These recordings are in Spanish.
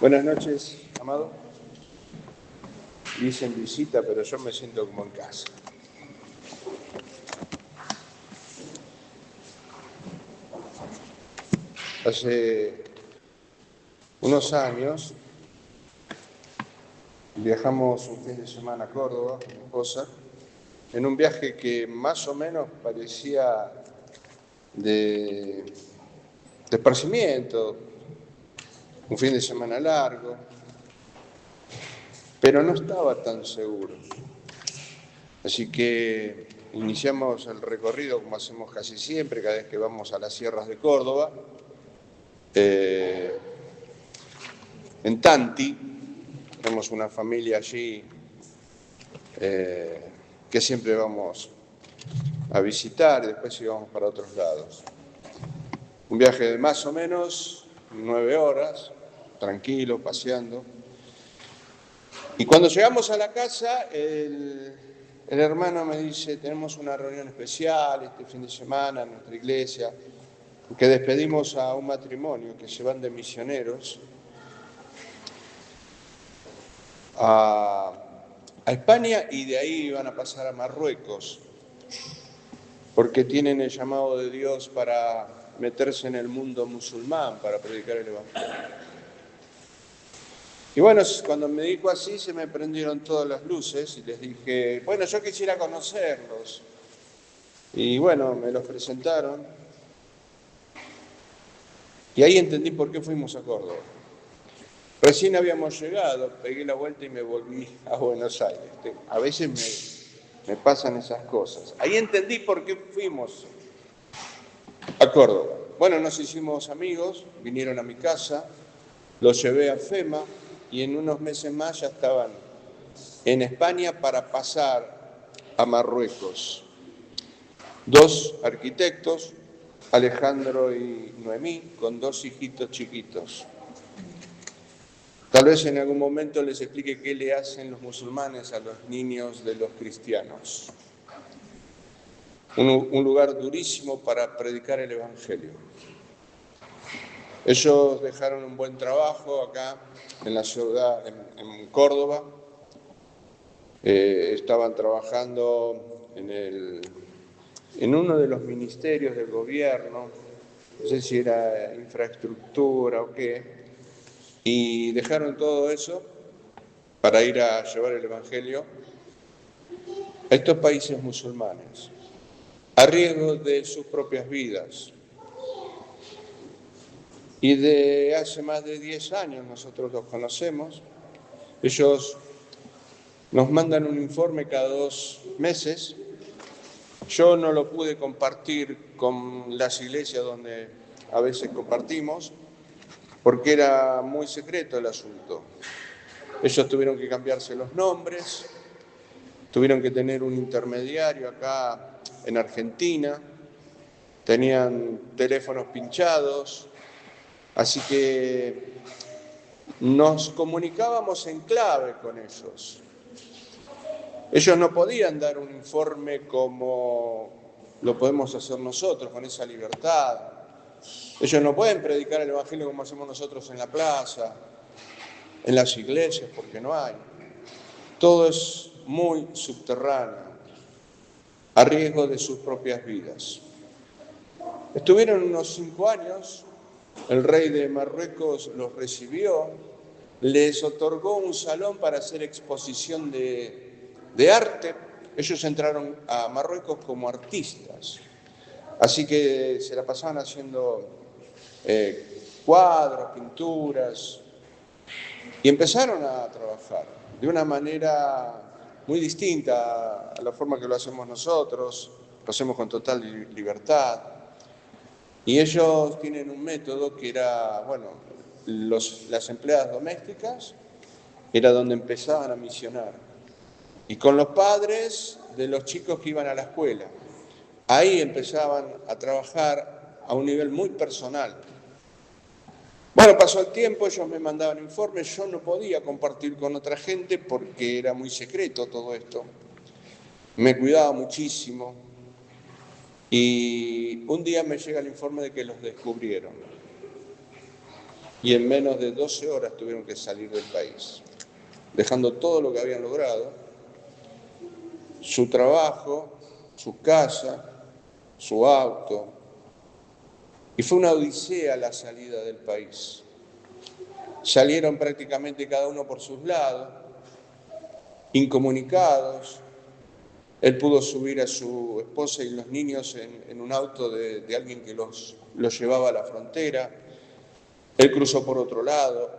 Buenas noches, Amado. Dicen visita, pero yo me siento como en casa. Hace unos años viajamos un fin de semana a Córdoba con mi esposa, en un viaje que más o menos parecía de esparcimiento, un fin de semana largo, pero no estaba tan seguro. Así que iniciamos el recorrido como hacemos casi siempre, cada vez que vamos a las sierras de Córdoba, en Tanti. Tenemos una familia allí que siempre vamos a visitar y después íbamos para otros lados. Un viaje de más o menos 9 horas, tranquilo, paseando. Y cuando llegamos a la casa, el hermano me dice, tenemos una reunión especial este fin de semana en nuestra iglesia, que despedimos a un matrimonio que se van de misioneros a España y de ahí van a pasar a Marruecos, porque tienen el llamado de Dios para meterse en el mundo musulmán, para predicar el Evangelio. Y bueno, cuando me dijo así se me prendieron todas las luces y les dije, bueno, yo quisiera conocerlos. Y bueno, me los presentaron. Y ahí entendí por qué fuimos a Córdoba. Recién habíamos llegado, pegué la vuelta y me volví a Buenos Aires. A veces me pasan esas cosas. Ahí entendí por qué fuimos a Córdoba. Bueno, nos hicimos amigos, vinieron a mi casa, los llevé a FEMA y en unos meses más ya estaban en España para pasar a Marruecos. 2 arquitectos, Alejandro y Noemí, con 2 hijitos chiquitos. Tal vez en algún momento les explique qué le hacen los musulmanes a los niños de los cristianos. Un lugar durísimo para predicar el Evangelio. Ellos dejaron un buen trabajo acá en la ciudad, en Córdoba. Estaban trabajando en uno de los ministerios del gobierno, no sé si era infraestructura o qué, y dejaron todo eso para ir a llevar el Evangelio a estos países musulmanes, a riesgo de sus propias vidas. Y de hace más de 10 años nosotros los conocemos. Ellos nos mandan un informe cada 2 meses. Yo no lo pude compartir con las iglesias donde a veces compartimos, porque era muy secreto el asunto. Ellos tuvieron que cambiarse los nombres, tuvieron que tener un intermediario acá en Argentina, tenían teléfonos pinchados, así que nos comunicábamos en clave con ellos. Ellos no podían dar un informe como lo podemos hacer nosotros, con esa libertad. Ellos no pueden predicar el Evangelio como hacemos nosotros en la plaza, en las iglesias, porque no hay. Todo es muy subterráneo, a riesgo de sus propias vidas. Estuvieron unos 5 años, el rey de Marruecos los recibió, les otorgó un salón para hacer exposición de arte. Ellos entraron a Marruecos como artistas, así que se la pasaban haciendo cuadros, pinturas, y empezaron a trabajar de una manera muy distinta a la forma que lo hacemos nosotros, lo hacemos con total libertad. Y ellos tienen un método que era, bueno, las empleadas domésticas era donde empezaban a misionar. Y con los padres de los chicos que iban a la escuela. Ahí empezaban a trabajar a un nivel muy personal. Bueno, pasó el tiempo, ellos me mandaban informes, yo no podía compartir con otra gente porque era muy secreto todo esto. Me cuidaba muchísimo y un día me llega el informe de que los descubrieron. y en menos de 12 horas tuvieron que salir del país, dejando todo lo que habían logrado, su trabajo, su casa, su auto, y fue una odisea la salida del país. Salieron prácticamente cada uno por sus lados, incomunicados. Él pudo subir a su esposa y los niños en un auto de alguien que los llevaba a la frontera. Él cruzó por otro lado.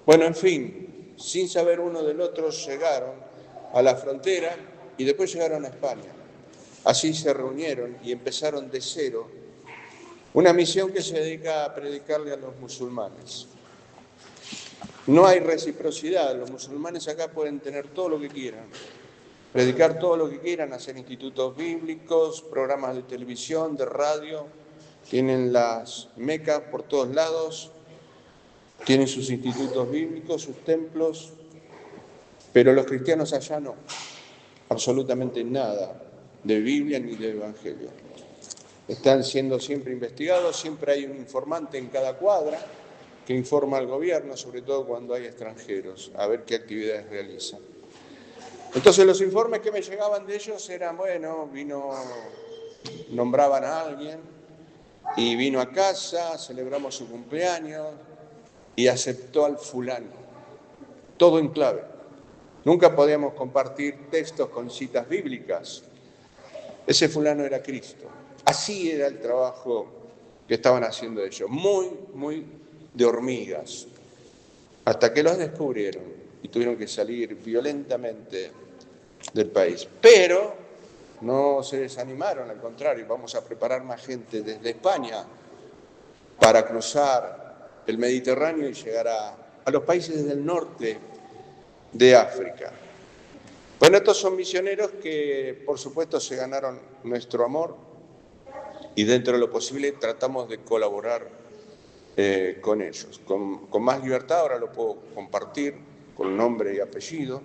Bueno, en fin, sin saber uno del otro, llegaron a la frontera y después llegaron a España. Así se reunieron y empezaron de cero una misión que se dedica a predicarle a los musulmanes. No hay reciprocidad, los musulmanes acá pueden tener todo lo que quieran, predicar todo lo que quieran, hacer institutos bíblicos, programas de televisión, de radio, tienen las mecas por todos lados, tienen sus institutos bíblicos, sus templos, pero los cristianos allá no, absolutamente nada de Biblia ni de Evangelio. Están siendo siempre investigados, siempre hay un informante en cada cuadra que informa al gobierno, sobre todo cuando hay extranjeros, a ver qué actividades realizan. Entonces los informes que me llegaban de ellos eran, bueno, nombraban a alguien y vino a casa, celebramos su cumpleaños y aceptó al fulano, todo en clave. Nunca podíamos compartir textos con citas bíblicas. Ese fulano era Cristo. Así era el trabajo que estaban haciendo ellos, muy de hormigas, hasta que los descubrieron y tuvieron que salir violentamente del país. Pero no se desanimaron, al contrario, vamos a preparar más gente desde España para cruzar el Mediterráneo y llegar a los países del norte de África. Bueno, estos son misioneros que, por supuesto, se ganaron nuestro amor y dentro de lo posible tratamos de colaborar con ellos. Con más libertad, ahora lo puedo compartir con nombre y apellido.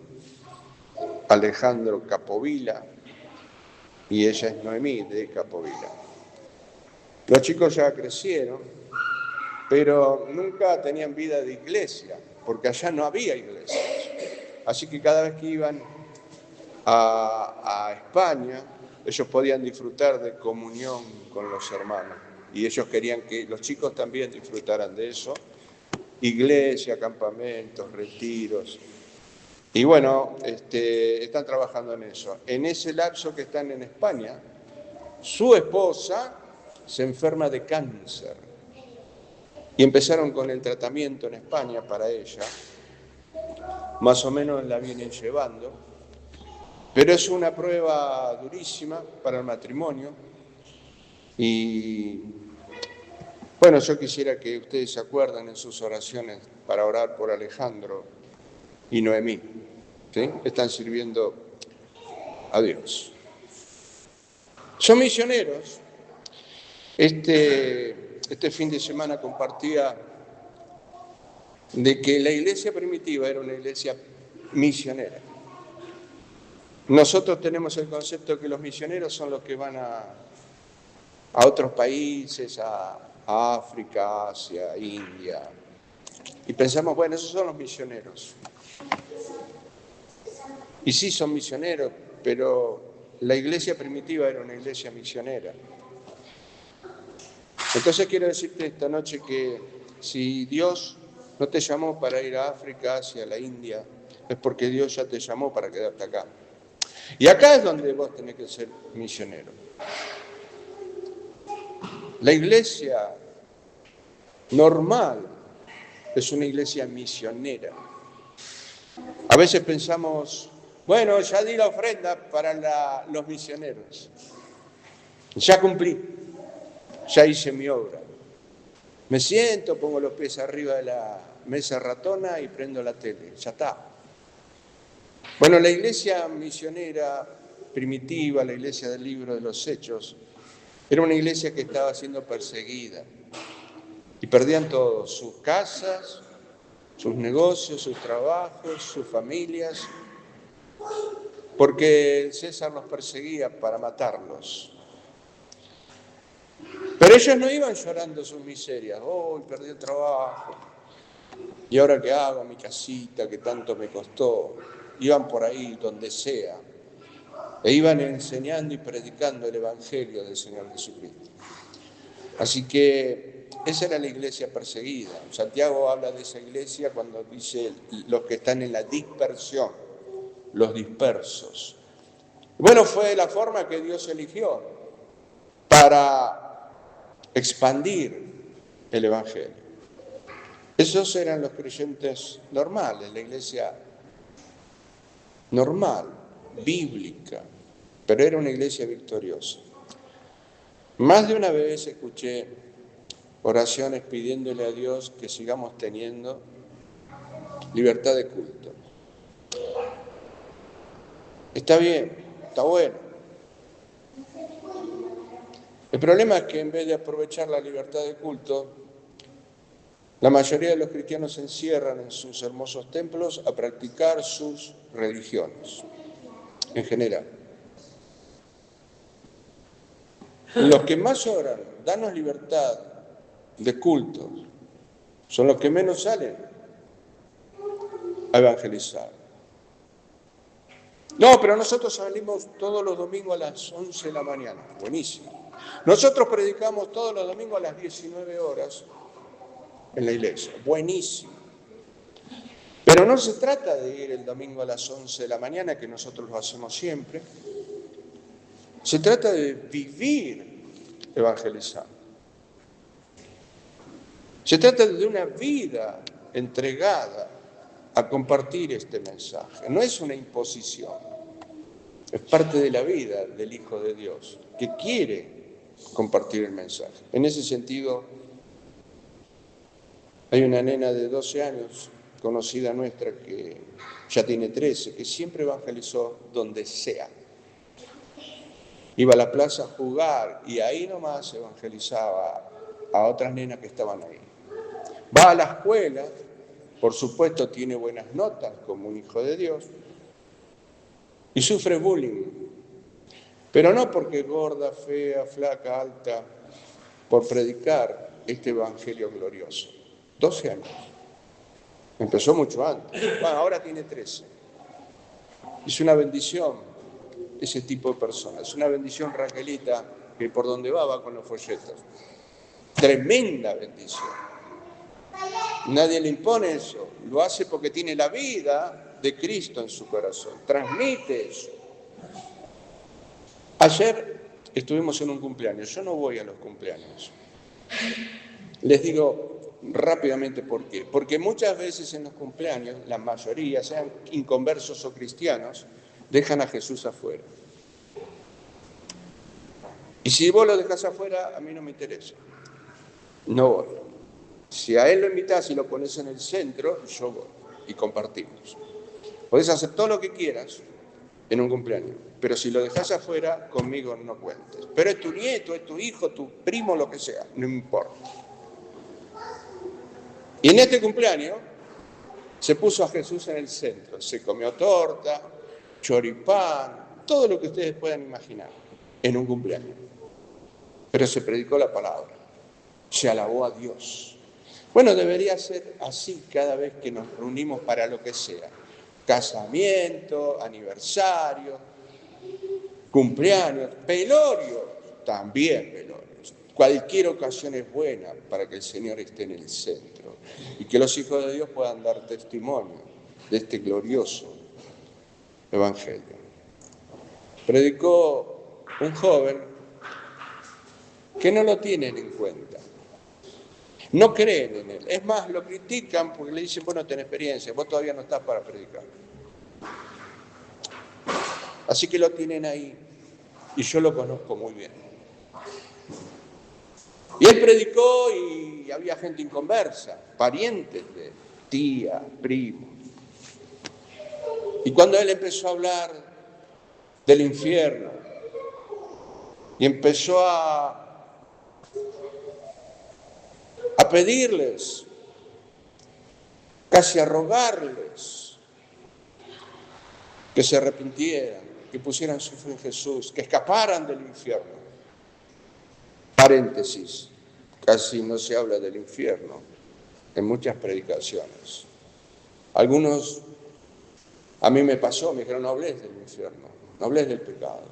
Alejandro Capovilla y ella es Noemí de Capovilla. Los chicos ya crecieron, pero nunca tenían vida de iglesia, porque allá no había iglesias. Así que cada vez que iban a España, ellos podían disfrutar de comunión con los hermanos. Y ellos querían que los chicos también disfrutaran de eso. Iglesia, campamentos, retiros. Y bueno, están trabajando en eso. En ese lapso que están en España, su esposa se enferma de cáncer. Y empezaron con el tratamiento en España para ella. Más o menos la vienen llevando. Pero es una prueba durísima para el matrimonio. Y bueno, yo quisiera que ustedes se acuerden en sus oraciones para orar por Alejandro y Noemí. ¿Sí? Están sirviendo a Dios. Son misioneros. Este fin de semana compartía de que la iglesia primitiva era una iglesia misionera. Nosotros tenemos el concepto de que los misioneros son los que van a otros países, a África, Asia, India. Y pensamos, bueno, esos son los misioneros. Y sí son misioneros, pero la iglesia primitiva era una iglesia misionera. Entonces quiero decirte esta noche que si Dios no te llamó para ir a África, Asia, la India, es porque Dios ya te llamó para quedarte acá. Y acá es donde vos tenés que ser misionero. La iglesia normal es una iglesia misionera. A veces pensamos, bueno, ya di la ofrenda para los misioneros. Ya cumplí, ya hice mi obra. Me siento, pongo los pies arriba de la mesa ratona y prendo la tele. Ya está. Bueno, la iglesia misionera primitiva, la iglesia del libro de los Hechos, era una iglesia que estaba siendo perseguida. Y perdían todo, sus casas, sus negocios, sus trabajos, sus familias, porque César los perseguía para matarlos. Pero ellos no iban llorando sus miserias. Oh, perdí el trabajo. ¿Y ahora qué hago? Mi casita que tanto me costó. Iban por ahí, donde sea. E iban enseñando y predicando el Evangelio del Señor Jesucristo. Así que esa era la iglesia perseguida. Santiago habla de esa iglesia cuando dice los que están en la dispersión, los dispersos. Bueno, fue la forma que Dios eligió para expandir el Evangelio. Esos eran los creyentes normales, la iglesia normal, bíblica, pero era una iglesia victoriosa. Más de una vez escuché oraciones pidiéndole a Dios que sigamos teniendo libertad de culto. Está bien, está bueno. El problema es que en vez de aprovechar la libertad de culto, la mayoría de los cristianos se encierran en sus hermosos templos a practicar sus religiones, en general. Los que más oran, danos libertad de culto, son los que menos salen a evangelizar. No, pero nosotros salimos todos los domingos a las 11 de la mañana. Buenísimo. Nosotros predicamos todos los domingos a las 19 horas en la iglesia. Buenísimo. Pero no se trata de ir el domingo a las 11 de la mañana, que nosotros lo hacemos siempre. Se trata de vivir evangelizando. Se trata de una vida entregada a compartir este mensaje. No es una imposición, es parte de la vida del Hijo de Dios, que quiere compartir el mensaje. En ese sentido, hay una nena de 12 años, conocida nuestra, que ya tiene 13, que siempre evangelizó donde sea. Iba a la plaza a jugar y ahí nomás evangelizaba a otras nenas que estaban ahí. Va a la escuela, por supuesto tiene buenas notas como un hijo de Dios, y sufre bullying, pero no porque es gorda, fea, flaca, alta, por predicar este evangelio glorioso. 12 años. Empezó mucho antes. Bueno, ahora tiene 13. Es una bendición ese tipo de personas. Es una bendición, Raquelita, que por donde va con los folletos. Tremenda bendición. Nadie le impone eso. Lo hace porque tiene la vida de Cristo en su corazón. Transmite eso. Ayer estuvimos en un cumpleaños. Yo no voy a los cumpleaños. Les digo rápidamente por qué. Porque muchas veces en los cumpleaños, la mayoría, sean inconversos o cristianos, dejan a Jesús afuera. Y si vos lo dejás afuera, a mí no me interesa. No voy. Si a él lo invitás y lo pones en el centro, yo voy y compartimos. Podés hacer todo lo que quieras en un cumpleaños, pero si lo dejás afuera, conmigo no cuentes. Pero es tu nieto, es tu hijo, tu primo, lo que sea, no importa. Y en este cumpleaños se puso a Jesús en el centro. Se comió torta, choripán, todo lo que ustedes puedan imaginar en un cumpleaños. Pero se predicó la palabra, se alabó a Dios. Bueno, debería ser así cada vez que nos reunimos para lo que sea. Casamiento, aniversario, cumpleaños, velorios, también velorios. Cualquier ocasión es buena para que el Señor esté en el centro y que los hijos de Dios puedan dar testimonio de este glorioso evangelio. Predicó un joven que no lo tienen en cuenta. No creen en él. Es más, lo critican porque le dicen, vos no tenés experiencia, vos todavía no estás para predicar. Así que lo tienen ahí. Y yo lo conozco muy bien. Y él predicó y había gente inconversa, parientes de él, tía, primo. Y cuando él empezó a hablar del infierno y empezó a pedirles, casi a rogarles, que se arrepintieran, que pusieran su fe en Jesús, que escaparan del infierno, Paréntesis, casi no se habla del infierno en muchas predicaciones. Algunos, a mí me pasó, me dijeron, no hables del infierno, no hables del pecado,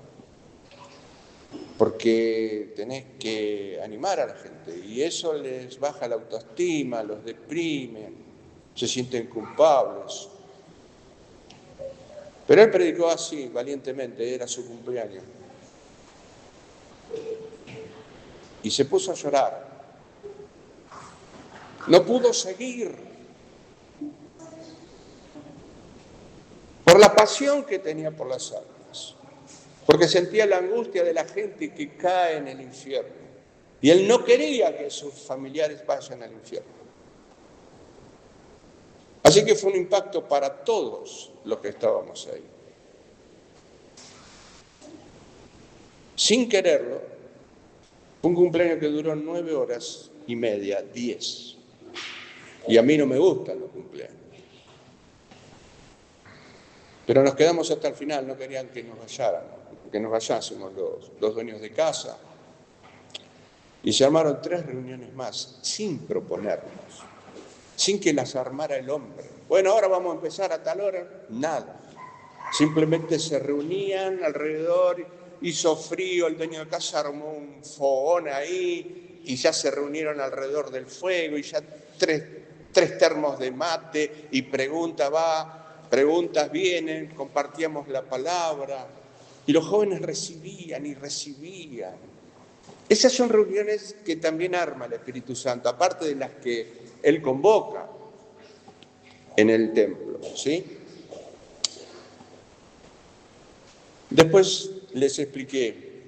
porque tenés que animar a la gente y eso les baja la autoestima, los deprime, se sienten culpables. Pero él predicó así, valientemente, era su cumpleaños. Y se puso a llorar. No pudo seguir por la pasión que tenía por las almas, porque sentía la angustia de la gente que cae en el infierno. Y él no quería que sus familiares vayan al infierno. Así que fue un impacto para todos los que estábamos ahí. Sin quererlo, fue un cumpleaños que duró 9 horas y media, 10. Y a mí no me gustan los cumpleaños. Pero nos quedamos hasta el final, no querían que nos vayásemos los dueños de casa. Y se armaron 3 reuniones más, sin proponernos, sin que las armara el hombre. Bueno, ahora vamos a empezar a tal hora. Nada. Simplemente se reunían alrededor, hizo frío, el dueño de casa armó un fogón ahí y ya se reunieron alrededor del fuego y ya tres termos de mate y preguntas vienen, compartíamos la palabra y los jóvenes recibían y recibían. Esas son reuniones que también arma el Espíritu Santo, aparte de las que Él convoca en el templo, ¿sí? Después les expliqué,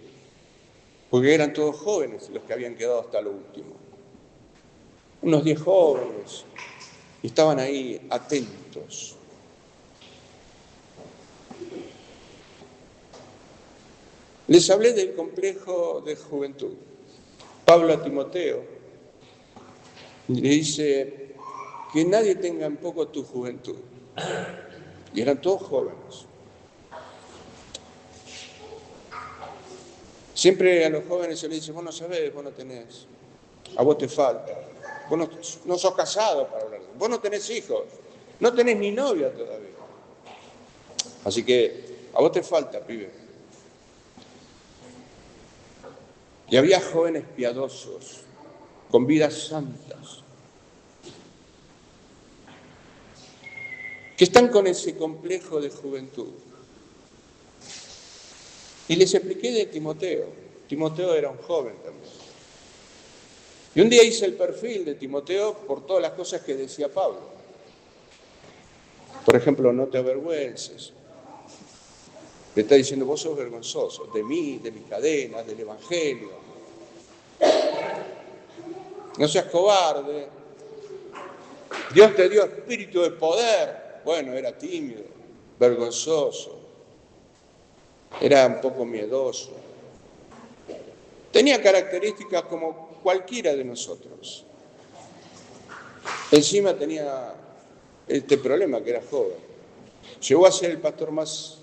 porque eran todos jóvenes los que habían quedado hasta lo último. Unos 10 jóvenes, y estaban ahí atentos. Les hablé del complejo de juventud. Pablo a Timoteo le dice que nadie tenga en poco tu juventud. Y eran todos jóvenes. Siempre a los jóvenes se les dice, vos no sabés, vos no tenés, a vos te falta. Vos no sos casado para hablar de eso. Vos no tenés hijos, no tenés ni novia todavía. Así que a vos te falta, pibe. Y había jóvenes piadosos, con vidas santas, que están con ese complejo de juventud. Y les expliqué de Timoteo. Timoteo era un joven también. Y un día hice el perfil de Timoteo por todas las cosas que decía Pablo. Por ejemplo, no te avergüences. Le está diciendo, vos sos vergonzoso, de mí, de mis cadenas, del Evangelio. No seas cobarde. Dios te dio espíritu de poder. Bueno, era tímido, vergonzoso. Era un poco miedoso. Tenía características como cualquiera de nosotros. Encima tenía este problema que era joven. Llegó a ser el pastor más,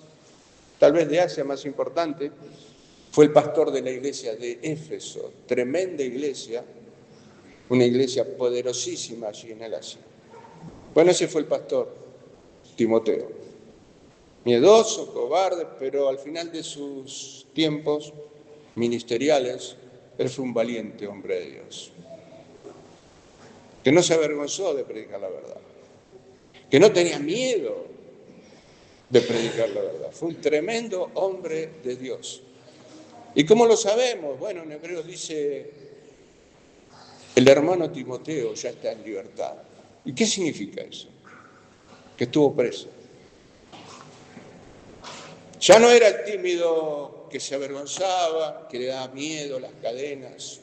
tal vez de Asia, más importante. Fue el pastor de la iglesia de Éfeso, tremenda iglesia, una iglesia poderosísima allí en el Asia. Bueno, ese fue el pastor, Timoteo. Miedoso, cobarde, pero al final de sus tiempos ministeriales, él fue un valiente hombre de Dios, que no se avergonzó de predicar la verdad, que no tenía miedo de predicar la verdad. Fue un tremendo hombre de Dios. ¿Y cómo lo sabemos? Bueno, en Hebreos dice, el hermano Timoteo ya está en libertad. ¿Y qué significa eso? Que estuvo preso. Ya no era el tímido que se avergonzaba, que le daba miedo las cadenas.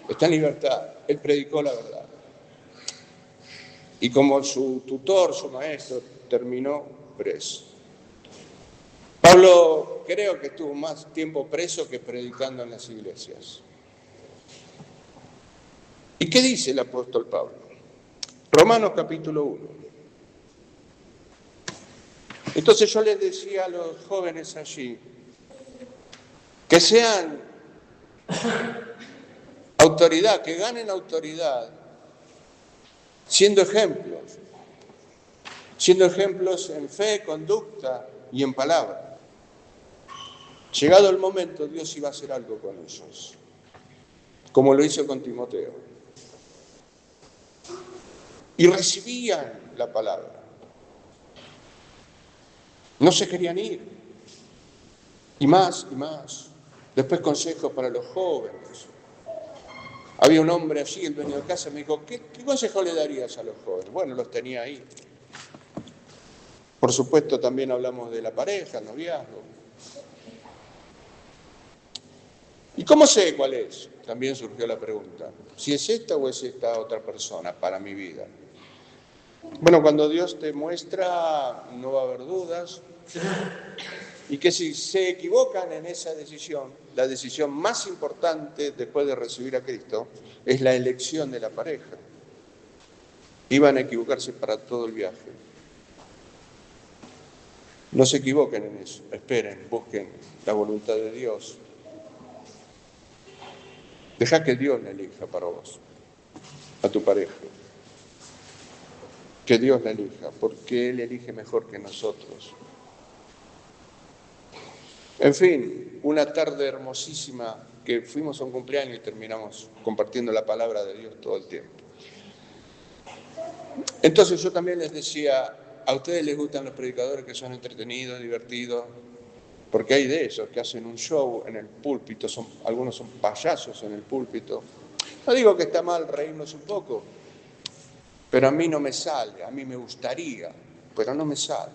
Está en libertad. Él predicó la verdad. Y como su tutor, su maestro, terminó preso. Pablo creo que estuvo más tiempo preso que predicando en las iglesias. ¿Y qué dice el apóstol Pablo? Romanos capítulo 1. Entonces yo les decía a los jóvenes allí que sean autoridad, que ganen autoridad, siendo ejemplos en fe, conducta y en palabra. Llegado el momento, Dios iba a hacer algo con ellos, como lo hizo con Timoteo. Y recibían la palabra. No se querían ir. Y más, y más. Después consejos para los jóvenes. Había un hombre allí, el dueño de casa, me dijo, ¿qué consejo le darías a los jóvenes? Bueno, los tenía ahí. Por supuesto, también hablamos de la pareja, el noviazgo. ¿Y cómo sé cuál es? También surgió la pregunta. ¿Si es esta o es esta otra persona para mi vida? Bueno, cuando Dios te muestra, no va a haber dudas. Y que si se equivocan en esa decisión, la decisión más importante después de recibir a Cristo es la elección de la pareja. Iban a equivocarse para todo el viaje. No se equivoquen en eso, esperen, busquen la voluntad de Dios. Deja que Dios la elija para vos, a tu pareja. Que Dios la elija, porque Él elige mejor que nosotros. En fin, una tarde hermosísima que fuimos a un cumpleaños y terminamos compartiendo la palabra de Dios todo el tiempo. Entonces yo también les decía, ¿a ustedes les gustan los predicadores que son entretenidos, divertidos? Porque hay de esos que hacen un show en el púlpito, algunos son payasos en el púlpito. No digo que está mal reírnos un poco, pero a mí no me sale, a mí me gustaría, pero no me sale.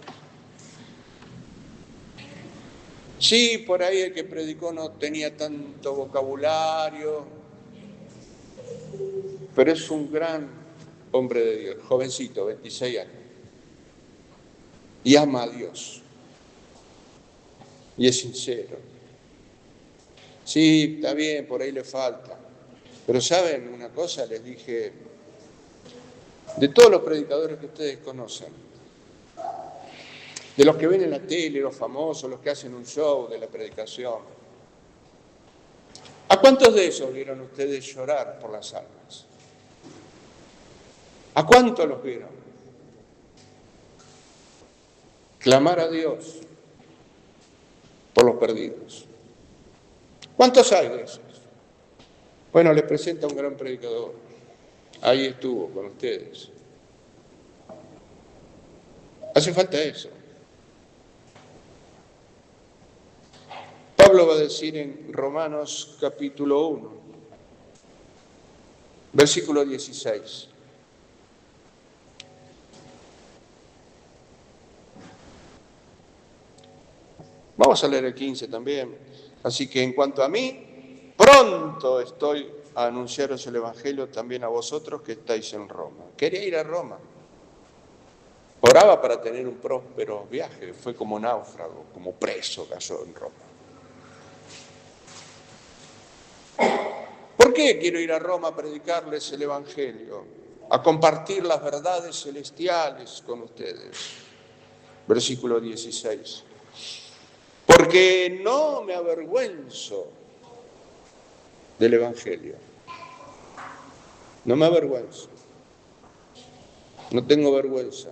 Sí, por ahí el que predicó no tenía tanto vocabulario, pero es un gran hombre de Dios, jovencito, 26 años, y ama a Dios, y es sincero. Sí, está bien, por ahí le falta, pero ¿saben una cosa? Les dije, de todos los predicadores que ustedes conocen, de los que ven en la tele, los famosos, los que hacen un show de la predicación, ¿a cuántos de esos vieron ustedes llorar por las almas? ¿A cuántos los vieron? Clamar a Dios por los perdidos. ¿Cuántos hay de esos? Bueno, les presento a un gran predicador. Ahí estuvo con ustedes. Hace falta eso. Pablo va a decir en Romanos capítulo 1, versículo 16. Vamos a leer el 15 también. Así que en cuanto a mí, pronto estoy a anunciaros el Evangelio también a vosotros que estáis en Roma. Quería ir a Roma. Oraba para tener un próspero viaje. Fue como náufrago, como preso cayó en Roma. ¿Por qué quiero ir a Roma a predicarles el Evangelio? A compartir las verdades celestiales con ustedes. Versículo 16. Porque no me avergüenzo del Evangelio. No me avergüenzo. No tengo vergüenza.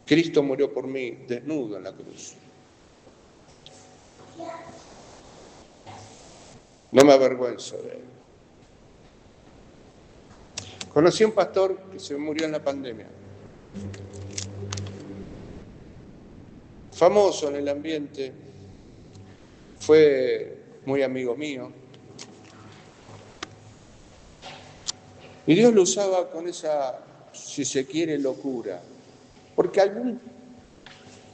Cristo murió por mí desnudo en la cruz. No me avergüenzo de él. Conocí a un pastor que se murió en la pandemia. Famoso en el ambiente. Fue muy amigo mío. Y Dios lo usaba con esa, si se quiere, locura. Porque algún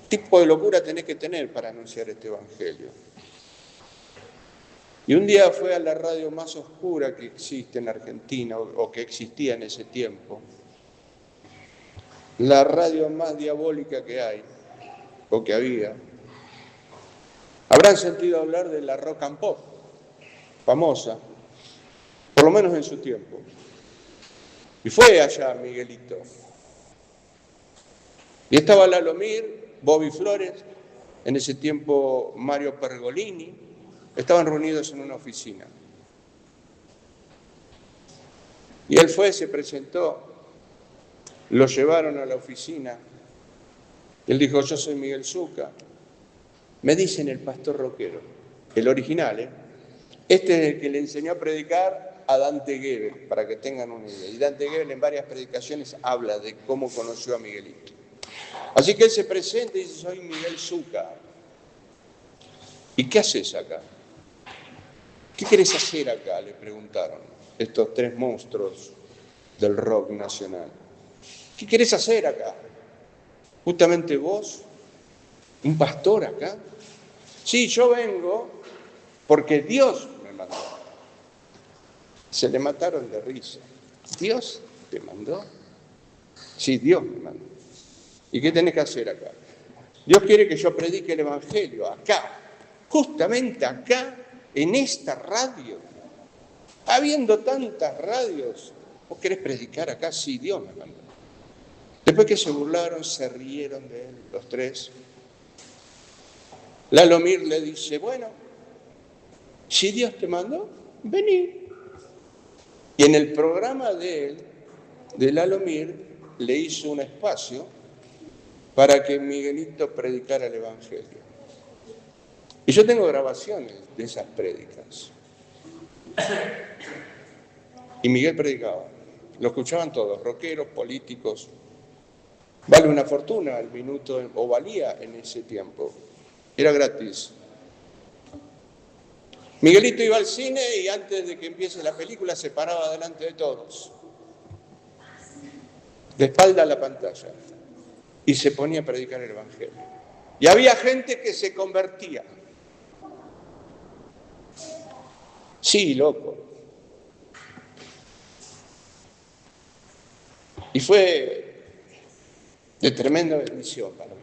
tipo de locura tenés que tener para anunciar este Evangelio. Y un día fue a la radio más oscura que existe en Argentina, o que existía en ese tiempo. La radio más diabólica que hay, o que había. Habrán sentido hablar de la rock and pop, famosa, por lo menos en su tiempo. Y fue allá Miguelito. Y estaba Lalomir, Bobby Flores, en ese tiempo Mario Pergolini, estaban reunidos en una oficina. Y él fue, se presentó, lo llevaron a la oficina. Él dijo, yo soy Miguel Zucca. Me dicen el pastor rockero, el original, ¿eh? Este es el que le enseñó a predicar a Dante Gebel, para que tengan una idea. Y Dante Gebel en varias predicaciones habla de cómo conoció a Miguelito. Así que él se presenta y dice, soy Miguel Zucca. ¿Y qué haces acá? ¿Qué querés hacer acá?, le preguntaron estos tres monstruos del rock nacional. ¿Qué querés hacer acá? ¿Justamente vos? ¿Un pastor acá? Sí, yo vengo porque Dios me mandó. Se le mataron de risa. ¿Dios te mandó? Sí, Dios me mandó. ¿Y qué tenés que hacer acá? Dios quiere que yo predique el Evangelio acá, justamente acá, en esta radio. Habiendo tantas radios, ¿vos querés predicar acá? Sí, Dios me mandó. Después que se burlaron, se rieron de él, los tres. Lalomir le dice, bueno, si Dios te mandó, vení. Y en el programa de él, de Lalomir, le hizo un espacio para que Miguelito predicara el Evangelio. Y yo tengo grabaciones de esas prédicas. Y Miguel predicaba. Lo escuchaban todos, rockeros, políticos. Vale una fortuna el minuto, o valía en ese tiempo. Era gratis. Miguelito iba al cine y antes de que empiece la película se paraba delante de todos, de espalda a la pantalla, y se ponía a predicar el Evangelio. Y había gente que se convertía. Sí, loco. Y fue de tremenda bendición para mí.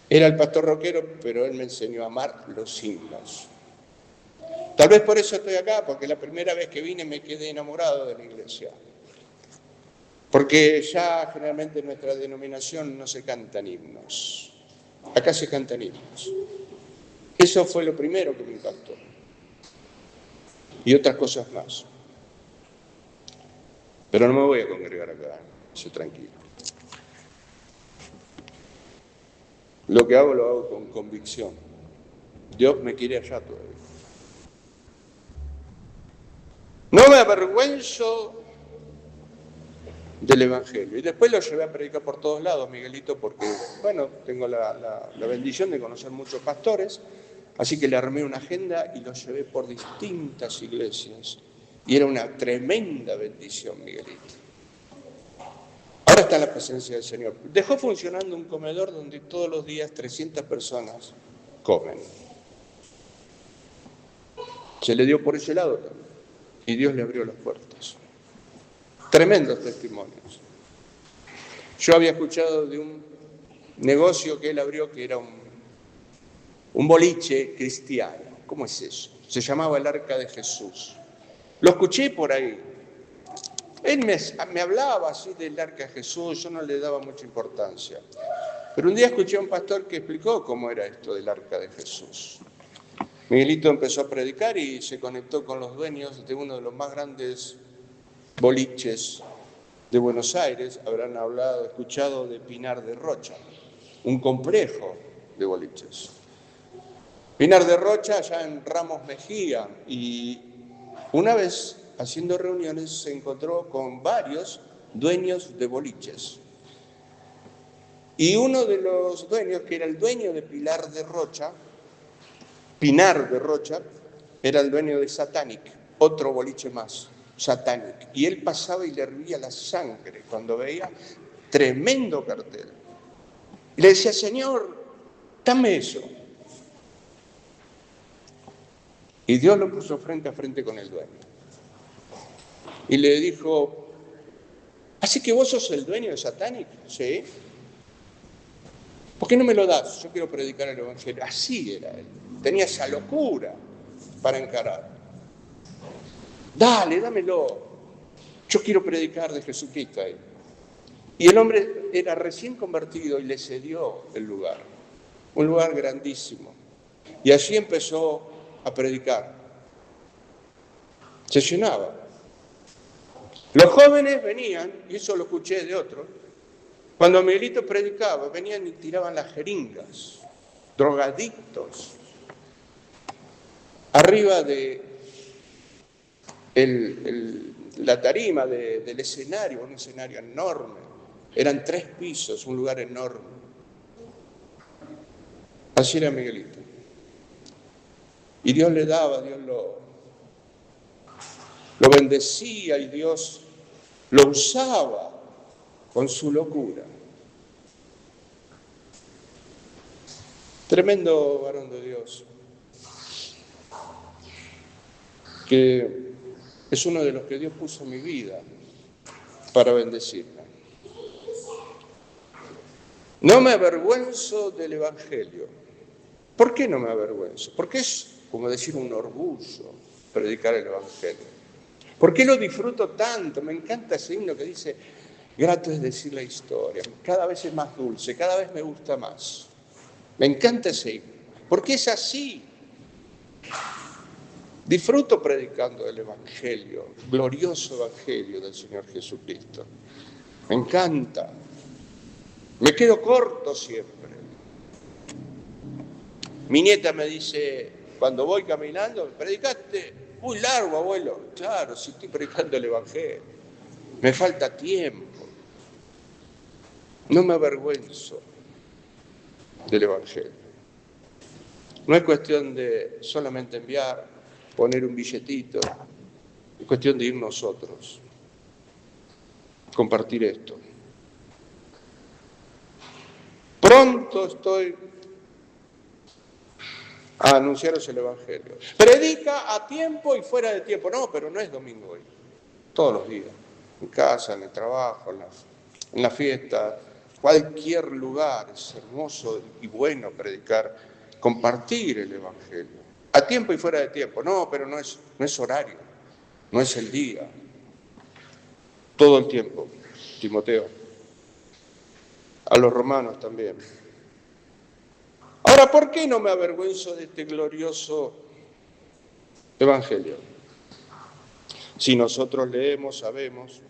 Era el pastor rockero, pero él me enseñó a amar los himnos. Tal vez por eso estoy acá, porque la primera vez que vine me quedé enamorado de la iglesia. Porque ya generalmente en nuestra denominación no se cantan himnos. Acá se cantan himnos. Eso fue lo primero que me impactó. Y otras cosas más. Pero no me voy a congregar acá, estoy tranquilo. Lo que hago, lo hago con convicción. Dios me quiere allá todavía. No me avergüenzo del Evangelio. Y después lo llevé a predicar por todos lados, Miguelito, porque, bueno, tengo la bendición de conocer muchos pastores, así que le armé una agenda y lo llevé por distintas iglesias. Y era una tremenda bendición, Miguelito. Ahora está en la presencia del Señor. Dejó funcionando un comedor donde todos los días 300 personas comen. Se le dio por ese lado también. Y Dios le abrió las puertas. Tremendos testimonios. Yo había escuchado de un negocio que él abrió que era un boliche cristiano. ¿Cómo es eso? Se llamaba el Arca de Jesús. Lo escuché por ahí. Él me hablaba así del Arca de Jesús, yo no le daba mucha importancia. Pero un día escuché a un pastor que explicó cómo era esto del Arca de Jesús. Miguelito empezó a predicar y se conectó con los dueños de uno de los más grandes boliches de Buenos Aires. Habrán escuchado de Pinar de Rocha, un complejo de boliches. Pinar de Rocha, allá en Ramos Mejía, y una vez haciendo reuniones se encontró con varios dueños de boliches. Y uno de los dueños, que era el dueño de Pinar de Rocha, era el dueño de Satanic, otro boliche más, Satanic. Y él pasaba y le hervía la sangre cuando veía tremendo cartel. Y le decía, Señor, dame eso. Y Dios lo puso frente a frente con el dueño. Y le dijo, ¿así que vos sos el dueño de Satanic? Sí. ¿Por qué no me lo das? Yo quiero predicar el Evangelio. Así era él. Tenía esa locura para encarar. Dale, dámelo. Yo quiero predicar de Jesucristo ahí. Y el hombre era recién convertido y le cedió el lugar. Un lugar grandísimo. Y allí empezó a predicar. Se llenaba. Los jóvenes venían, y eso lo escuché de otros, cuando Miguelito predicaba, venían y tiraban las jeringas, drogadictos, arriba de la tarima del escenario, un escenario enorme. Eran 3 pisos, un lugar enorme. Así era Miguelito. Y Dios le daba, Dios lo bendecía y Dios lo usaba con su locura. Tremendo varón de Dios, que es uno de los que Dios puso en mi vida para bendecirme. No me avergüenzo del Evangelio. ¿Por qué no me avergüenzo? Porque es, como decir, un orgullo predicar el Evangelio. ¿Por qué lo disfruto tanto? Me encanta ese himno que dice, grato es decir la historia, cada vez es más dulce, cada vez me gusta más. Me encanta ese himno, porque es así. Disfruto predicando el Evangelio, glorioso Evangelio del Señor Jesucristo. Me encanta. Me quedo corto siempre. Mi nieta me dice, cuando voy caminando, predicaste muy largo, abuelo. Claro, si estoy predicando el Evangelio. Me falta tiempo. No me avergüenzo del Evangelio. No es cuestión de solamente enviar, poner un billetito. Es cuestión de ir nosotros. Compartir esto. Pronto estoy a anunciaros el Evangelio. Predica a tiempo y fuera de tiempo. No, pero no es domingo hoy. Todos los días. En casa, en el trabajo, en la fiesta. Cualquier lugar. Es hermoso y bueno predicar, compartir el Evangelio. A tiempo y fuera de tiempo. No, pero no es horario. No es el día. Todo el tiempo. Timoteo. A los romanos también. Ahora, ¿por qué no me avergüenzo de este glorioso Evangelio? Si nosotros leemos, sabemos,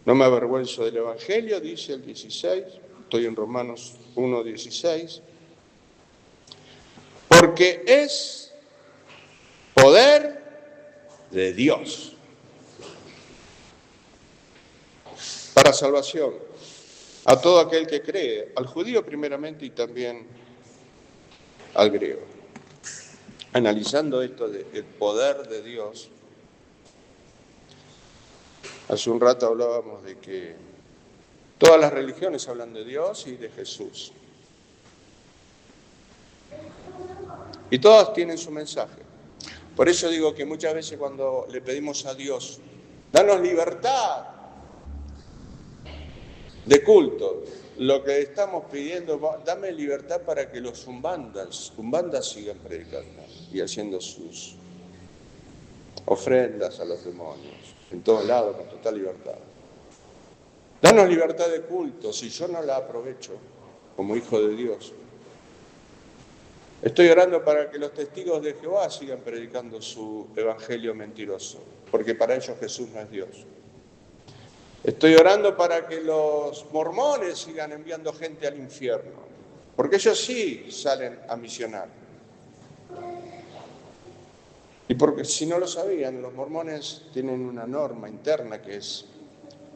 no me avergüenzo del Evangelio, dice el 16, estoy en Romanos 1:16, porque es poder de Dios para salvación a todo aquel que cree, al judío primeramente y también al griego. Analizando esto del poder de Dios, hace un rato hablábamos de que todas las religiones hablan de Dios y de Jesús. Y todas tienen su mensaje. Por eso digo que muchas veces cuando le pedimos a Dios, danos libertad de culto, lo que estamos pidiendo, dame libertad para que los umbandas sigan predicando y haciendo sus ofrendas a los demonios, en todos lados, con total libertad. Danos libertad de culto, si yo no la aprovecho como hijo de Dios. Estoy orando para que los testigos de Jehová sigan predicando su evangelio mentiroso, porque para ellos Jesús no es Dios. Estoy orando para que los mormones sigan enviando gente al infierno, porque ellos sí salen a misionar. Y porque si no lo sabían, los mormones tienen una norma interna que es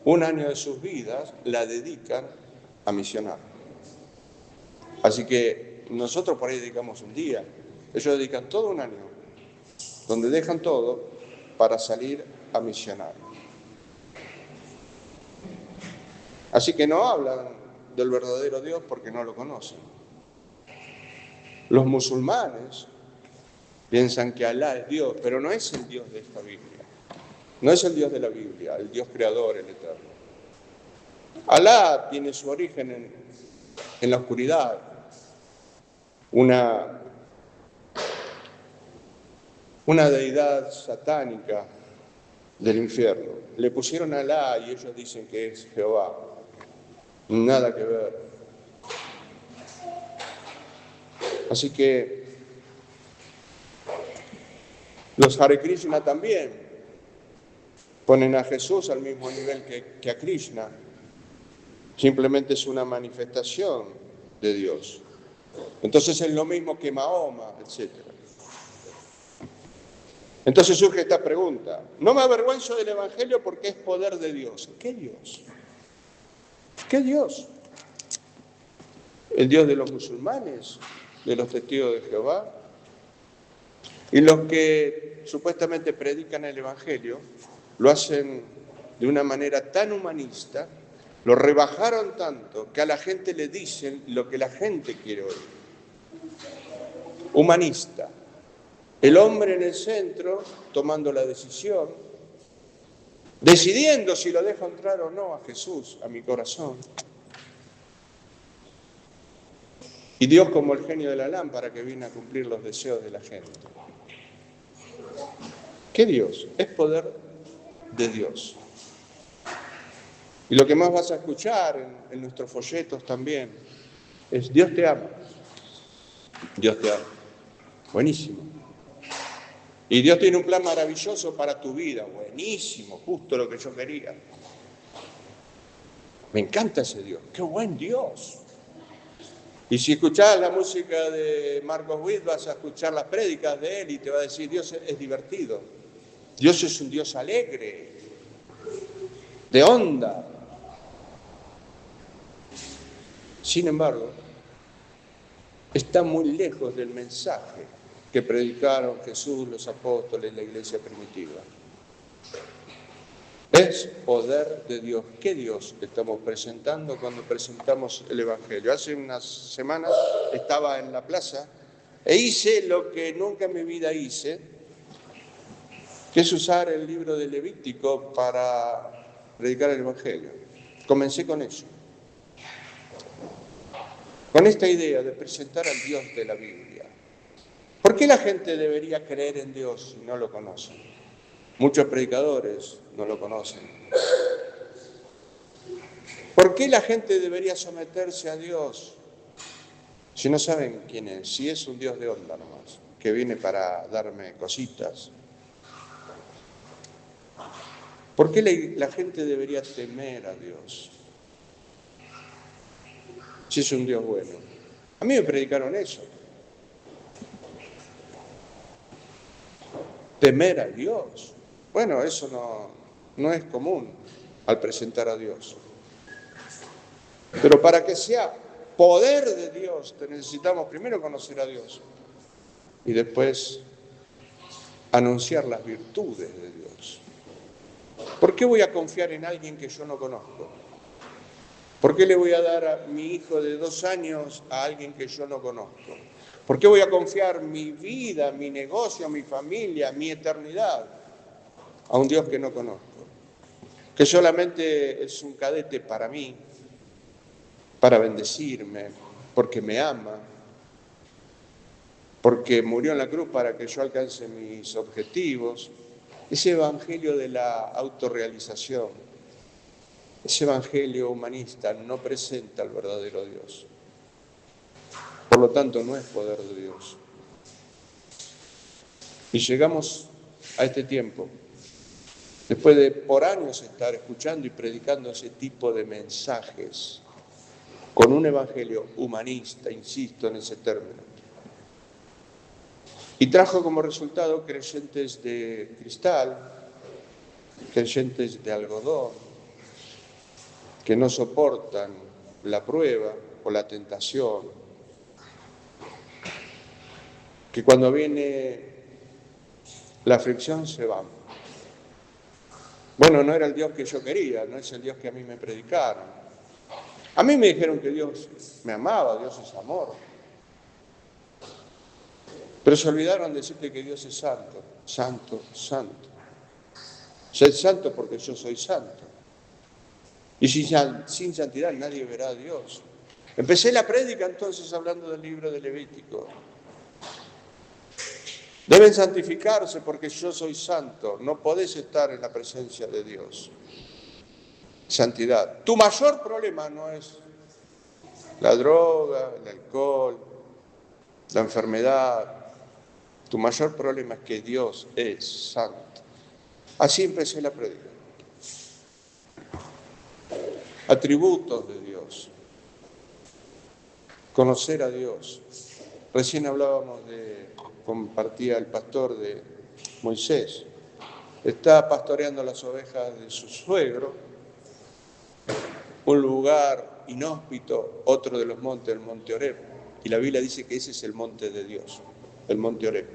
1 año de sus vidas la dedican a misionar. Así que nosotros por ahí dedicamos un día, ellos dedican todo 1 año, donde dejan todo para salir a misionar. Así que no hablan del verdadero Dios porque no lo conocen. Los musulmanes piensan que Alá es Dios, pero no es el Dios de esta Biblia. No es el Dios de la Biblia, el Dios creador, el eterno. Alá tiene su origen en la oscuridad, una deidad satánica del infierno. Le pusieron Alá y ellos dicen que es Jehová. Nada que ver. Así que los Hare Krishna también Ponen a Jesús al mismo nivel que a Krishna. Simplemente es una manifestación de Dios. Entonces es lo mismo que Mahoma, etc. Entonces surge esta pregunta. No me avergüenzo del Evangelio porque es poder de Dios. ¿Qué Dios? ¿Qué Dios? ¿El Dios de los musulmanes? ¿De los testigos de Jehová? Y los que supuestamente predican el Evangelio lo hacen de una manera tan humanista, lo rebajaron tanto que a la gente le dicen lo que la gente quiere oír. Humanista. El hombre en el centro, tomando la decisión, decidiendo si lo dejo entrar o no a Jesús, a mi corazón. Y Dios como el genio de la lámpara que viene a cumplir los deseos de la gente. ¿Qué Dios? Es poder de Dios. Y lo que más vas a escuchar en nuestros folletos también es Dios te ama. Dios te ama. Buenísimo. Y Dios tiene un plan maravilloso para tu vida. Buenísimo, justo lo que yo quería. Me encanta ese Dios. ¡Qué buen Dios! Y si escuchás la música de Marcos Witt, vas a escuchar las prédicas de él y te va a decir, Dios es divertido. Dios es un Dios alegre, de onda. Sin embargo, está muy lejos del mensaje que predicaron Jesús, los apóstoles, la iglesia primitiva. Es poder de Dios. ¿Qué Dios estamos presentando cuando presentamos el Evangelio? Hace unas semanas estaba en la plaza e hice lo que nunca en mi vida hice, que es usar el libro de Levítico para predicar el Evangelio. Comencé con eso. Con esta idea de presentar al Dios de la Biblia. ¿Por qué la gente debería creer en Dios si no lo conocen? Muchos predicadores no lo conocen. ¿Por qué la gente debería someterse a Dios si no saben quién es? Si es un Dios de onda nomás, que viene para darme cositas. ¿Por qué la gente debería temer a Dios si es un Dios bueno? A mí me predicaron eso. Temer a Dios. Bueno, eso no es común al presentar a Dios. Pero para que sea poder de Dios, necesitamos primero conocer a Dios y después anunciar las virtudes de Dios. ¿Por qué voy a confiar en alguien que yo no conozco? ¿Por qué le voy a dar a mi hijo de 2 años a alguien que yo no conozco? ¿Por qué voy a confiar mi vida, mi negocio, mi familia, mi eternidad a un Dios que no conozco? Que solamente es un cadete para mí, para bendecirme, porque me ama, porque murió en la cruz para que yo alcance mis objetivos. Ese evangelio de la autorrealización, ese evangelio humanista no presenta al verdadero Dios. Por lo tanto, no es poder de Dios. Y llegamos a este tiempo, después de por años estar escuchando y predicando ese tipo de mensajes, con un evangelio humanista, insisto en ese término. Y trajo como resultado creyentes de cristal, creyentes de algodón, que no soportan la prueba o la tentación, que cuando viene la aflicción se van. Bueno, no era el Dios que yo quería, no es el Dios que a mí me predicaron. A mí me dijeron que Dios me amaba, Dios es amor. Pero se olvidaron de decirle que Dios es santo, santo, santo. Sed santo porque yo soy santo. Y sin santidad nadie verá a Dios. Empecé la prédica entonces hablando del libro de Levítico. Deben santificarse porque yo soy santo. No podés estar en la presencia de Dios. Santidad. Tu mayor problema no es la droga, el alcohol, la enfermedad. Tu mayor problema es que Dios es santo. Así empecé la prédica. atributos de Dios, conocer a Dios. Recién compartía el pastor de Moisés, está pastoreando las ovejas de su suegro, un lugar inhóspito, otro de los montes, el monte Horeb, y la Biblia dice que ese es el monte de Dios, el monte Horeb.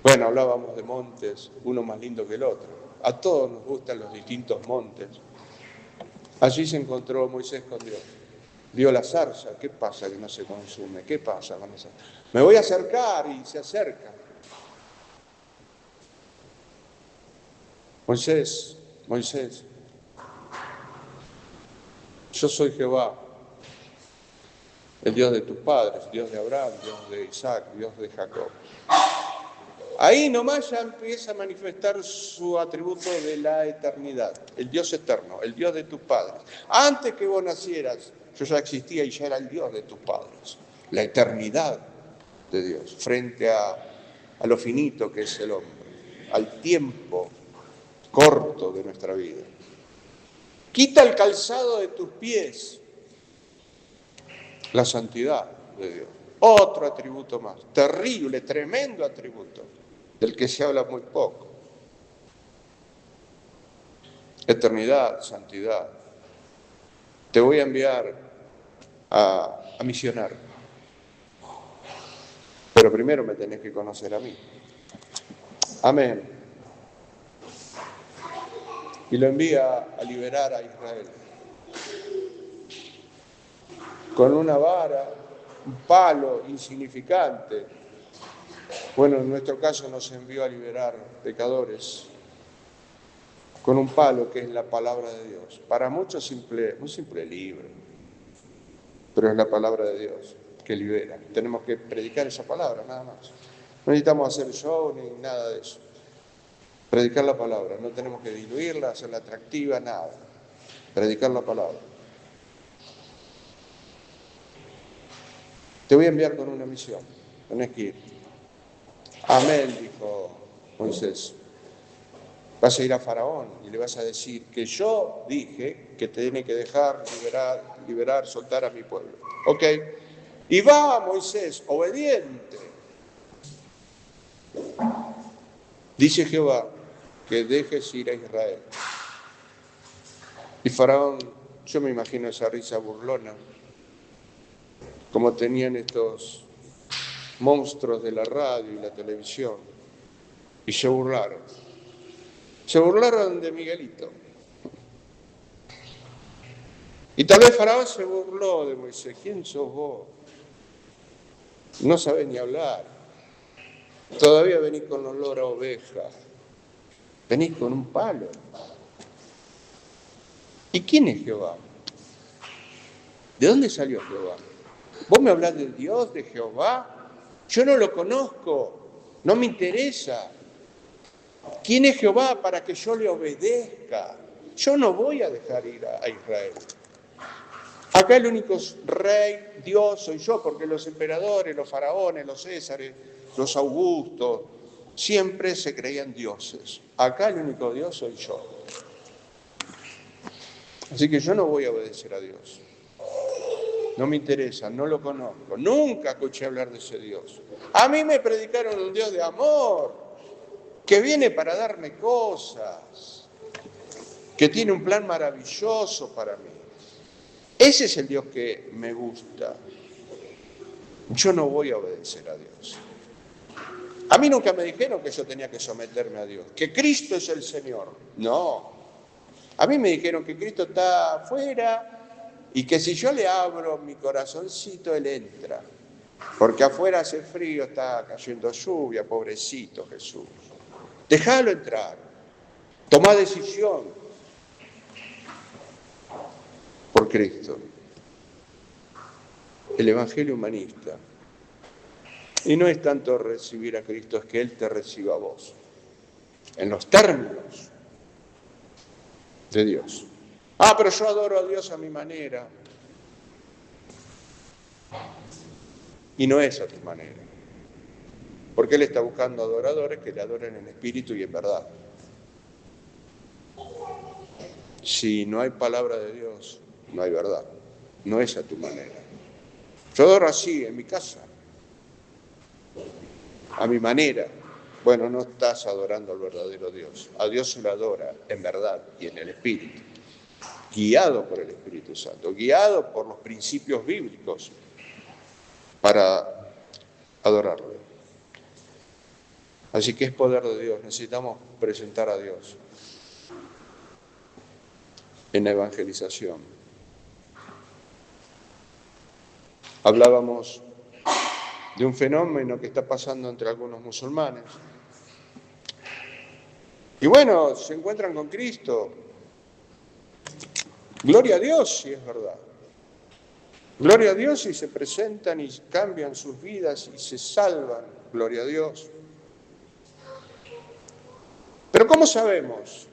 Bueno, hablábamos de montes, uno más lindo que el otro. A todos nos gustan los distintos montes. Allí se encontró Moisés con Dios. Vio la zarza. ¿Qué pasa que no se consume? ¿Qué pasa con esa? Me voy a acercar, y se acerca. Moisés, yo soy Jehová, el Dios de tus padres, Dios de Abraham, Dios de Isaac, Dios de Jacob. Ahí nomás ya empieza a manifestar su atributo de la eternidad, el Dios eterno, el Dios de tus padres. Antes que vos nacieras, yo ya existía y ya era el Dios de tus padres. La eternidad de Dios, frente a lo finito que es el hombre, al tiempo corto de nuestra vida. Quita el calzado de tus pies, la santidad de Dios. Otro atributo más, terrible, tremendo atributo, del que se habla muy poco. Eternidad, santidad. Te voy a enviar a misionar, pero primero me tenés que conocer a mí. Amén. Y lo envía a liberar a Israel. Con una vara, un palo insignificante. Bueno, en nuestro caso nos envió a liberar pecadores con un palo que es la palabra de Dios. Para muchos un simple libro, pero es la palabra de Dios que libera. Tenemos que predicar esa palabra, nada más. No necesitamos hacer show ni nada de eso. Predicar la palabra, no tenemos que diluirla, hacerla atractiva, nada. Predicar la palabra. Te voy a enviar con una misión, tenés que ir. Amén, dijo Moisés. Vas a ir a Faraón y le vas a decir que yo dije que te tiene que dejar liberar, soltar a mi pueblo. ¿Ok? Y va Moisés, obediente. Dice Jehová que dejes ir a Israel. Y Faraón, yo me imagino esa risa burlona, como tenían estos monstruos de la radio y la televisión, y se burlaron. Se burlaron de Miguelito. Y tal vez Faraón se burló de Moisés. ¿Quién sos vos? No sabés ni hablar. Todavía venís con olor a oveja. Venís con un palo. ¿Y quién es Jehová? ¿De dónde salió Jehová? ¿Vos me hablás del Dios, de Jehová? Yo no lo conozco. No me interesa. ¿Quién es Jehová para que yo le obedezca? Yo no voy a dejar ir a Israel. Acá el único rey, Dios, soy yo, porque los emperadores, los faraones, los césares, los augustos, siempre se creían dioses. Acá el único Dios soy yo. Así que yo no voy a obedecer a Dios. No me interesa, no lo conozco. Nunca escuché hablar de ese Dios. A mí me predicaron un Dios de amor, que viene para darme cosas, que tiene un plan maravilloso para mí. Ese es el Dios que me gusta. Yo no voy a obedecer a Dios. A mí nunca me dijeron que yo tenía que someterme a Dios, que Cristo es el Señor. No. A mí me dijeron que Cristo está afuera y que si yo le abro mi corazoncito, Él entra. Porque afuera hace frío, está cayendo lluvia, pobrecito Jesús. Déjalo entrar. Tomá decisión por Cristo. El Evangelio humanista. Y no es tanto recibir a Cristo, es que Él te reciba a vos. En los términos de Dios. Ah, pero yo adoro a Dios a mi manera. Y no es a tu manera. Porque Él está buscando adoradores que le adoren en espíritu y en verdad. Si no hay palabra de Dios, no hay verdad. No es a tu manera. Yo adoro así, en mi casa, a mi manera. Bueno, no estás adorando al verdadero Dios. A Dios se lo adora en verdad y en el Espíritu, guiado por el Espíritu Santo, guiado por los principios bíblicos para adorarlo. Así que es poder de Dios, necesitamos presentar a Dios en la evangelización. Hablábamos de un fenómeno que está pasando entre algunos musulmanes. Y bueno, se encuentran con Cristo. Gloria a Dios si es verdad. Gloria a Dios si se presentan y cambian sus vidas y se salvan. Gloria a Dios. Pero ¿cómo sabemos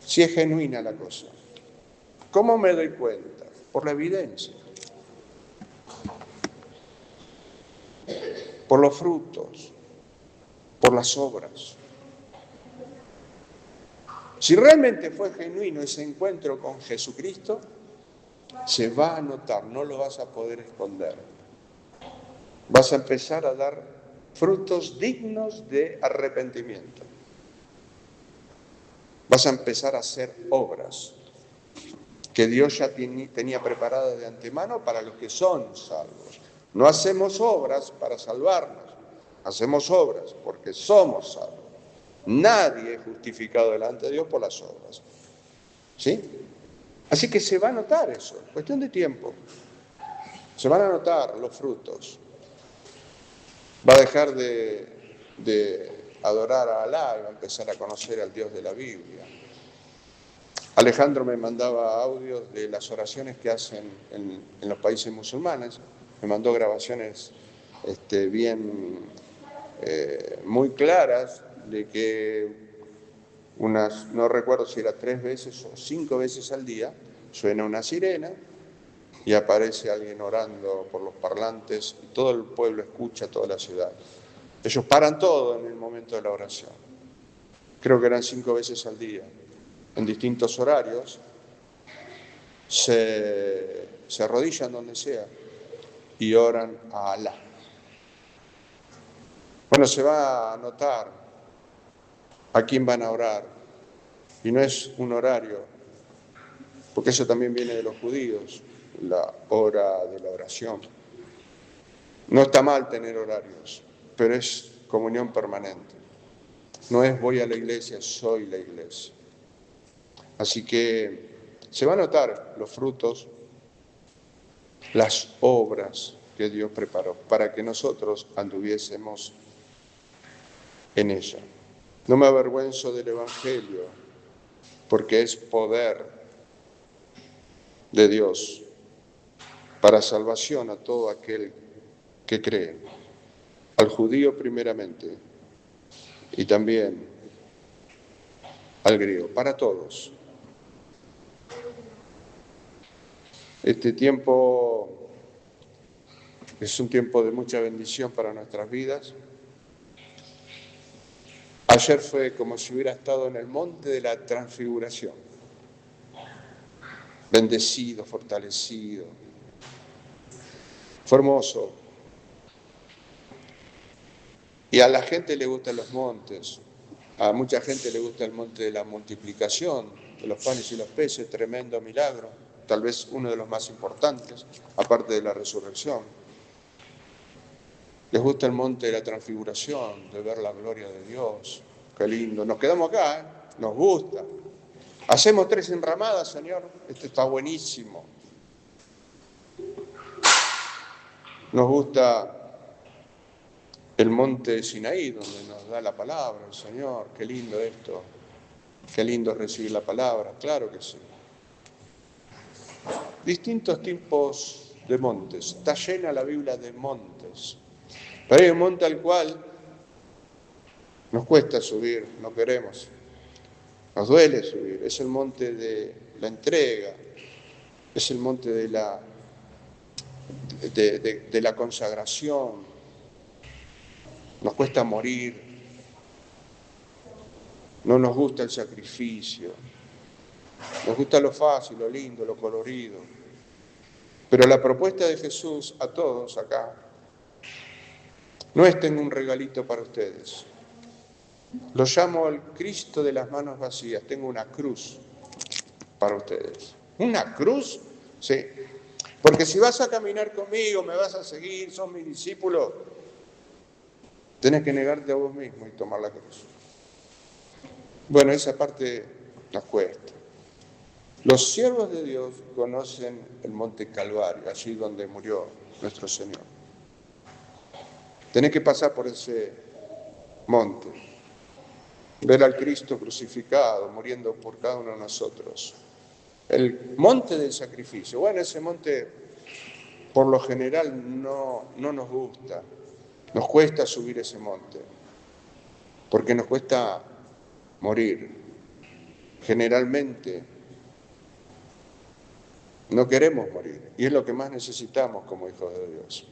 si es genuina la cosa? ¿Cómo me doy cuenta? Por la evidencia. Por los frutos. Por las obras. Si realmente fue genuino ese encuentro con Jesucristo, se va a notar, no lo vas a poder esconder. Vas a empezar a dar frutos dignos de arrepentimiento. Vas a empezar a hacer obras que Dios ya tenía preparadas de antemano para los que son salvos. No hacemos obras para salvarnos, hacemos obras porque somos salvos. Nadie es justificado delante de Dios por las obras. ¿Sí? Así que se va a notar eso, cuestión de tiempo. Se van a notar los frutos. Va a dejar de adorar a Alá y va a empezar a conocer al Dios de la Biblia. Alejandro me mandaba audios de las oraciones que hacen en los países musulmanes. Me mandó grabaciones muy claras de que no recuerdo si era 3 veces o 5 veces al día, suena una sirena y aparece alguien orando por los parlantes y todo el pueblo escucha, toda la ciudad. Ellos paran todo en el momento de la oración. Creo que eran 5 veces al día, en distintos horarios. Se arrodillan donde sea y oran a Alá. Bueno, se va a notar a quién van a orar. Y no es un horario, porque eso también viene de los judíos, la hora de la oración. No está mal tener horarios, pero es comunión permanente. No es voy a la iglesia, soy la iglesia. Así que se va a notar los frutos, las obras que Dios preparó para que nosotros anduviésemos en ella. No me avergüenzo del Evangelio, porque es poder de Dios para salvación a todo aquel que cree, al judío primeramente y también al griego, para todos. Este tiempo es un tiempo de mucha bendición para nuestras vidas. Ayer fue como si hubiera estado en el monte de la transfiguración, bendecido, fortalecido. Fue hermoso. Y a la gente le gustan los montes, a mucha gente le gusta el monte de la multiplicación de los panes y los peces, tremendo milagro, tal vez uno de los más importantes, aparte de la resurrección. Les gusta el monte de la transfiguración, de ver la gloria de Dios. Qué lindo. Nos quedamos acá, ¿eh? Nos gusta. Hacemos 3 enramadas, Señor. Esto está buenísimo. Nos gusta el monte de Sinaí, donde nos da la palabra el Señor. Qué lindo esto. Qué lindo es recibir la palabra. Claro que sí. Distintos tipos de montes. Está llena la Biblia de montes. Pero hay un monte al cual nos cuesta subir, no queremos. Nos duele subir. Es el monte de la entrega. Es el monte de la consagración. Nos cuesta morir. No nos gusta el sacrificio. Nos gusta lo fácil, lo lindo, lo colorido. Pero la propuesta de Jesús a todos acá no es tengo un regalito para ustedes. Lo llamo al Cristo de las manos vacías. Tengo una cruz para ustedes. ¿Una cruz? Sí. Porque si vas a caminar conmigo, me vas a seguir, sos mi discípulo, tenés que negarte a vos mismo y tomar la cruz. Bueno, esa parte nos cuesta. Los siervos de Dios conocen el monte Calvario, allí donde murió nuestro Señor. Tenés que pasar por ese monte, ver al Cristo crucificado, muriendo por cada uno de nosotros. El monte del sacrificio. Bueno, ese monte por lo general no nos gusta. Nos cuesta subir ese monte, porque nos cuesta morir. Generalmente no queremos morir, y es lo que más necesitamos como hijos de Dios.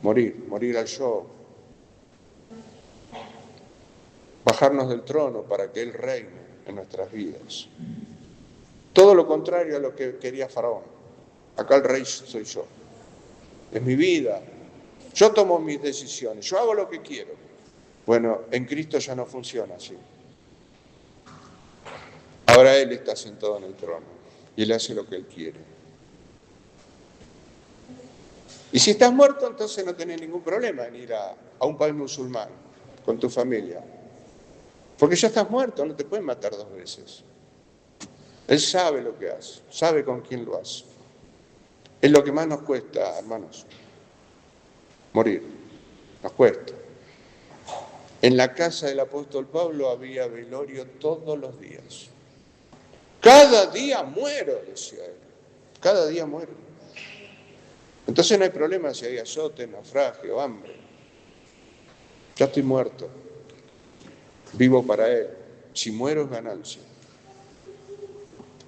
Morir al yo. Bajarnos del trono para que Él reine en nuestras vidas. Todo lo contrario a lo que quería Faraón. Acá el rey soy yo. Es mi vida. Yo tomo mis decisiones. Yo hago lo que quiero. Bueno, en Cristo ya no funciona así. Ahora Él está sentado en el trono y Él hace lo que Él quiere. Y si estás muerto, entonces no tenés ningún problema en ir a un país musulmán con tu familia. Porque ya estás muerto, no te pueden matar 2 veces. Él sabe lo que hace, sabe con quién lo hace. Es lo que más nos cuesta, hermanos. Morir. Nos cuesta. En la casa del apóstol Pablo había velorio todos los días. Cada día muero, decía él. Cada día muero. Entonces no hay problema si hay azote, naufragio, hambre. Ya estoy muerto. Vivo para Él. Si muero es ganancia.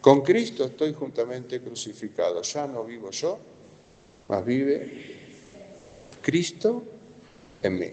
Con Cristo estoy juntamente crucificado. Ya no vivo yo, mas vive Cristo en mí.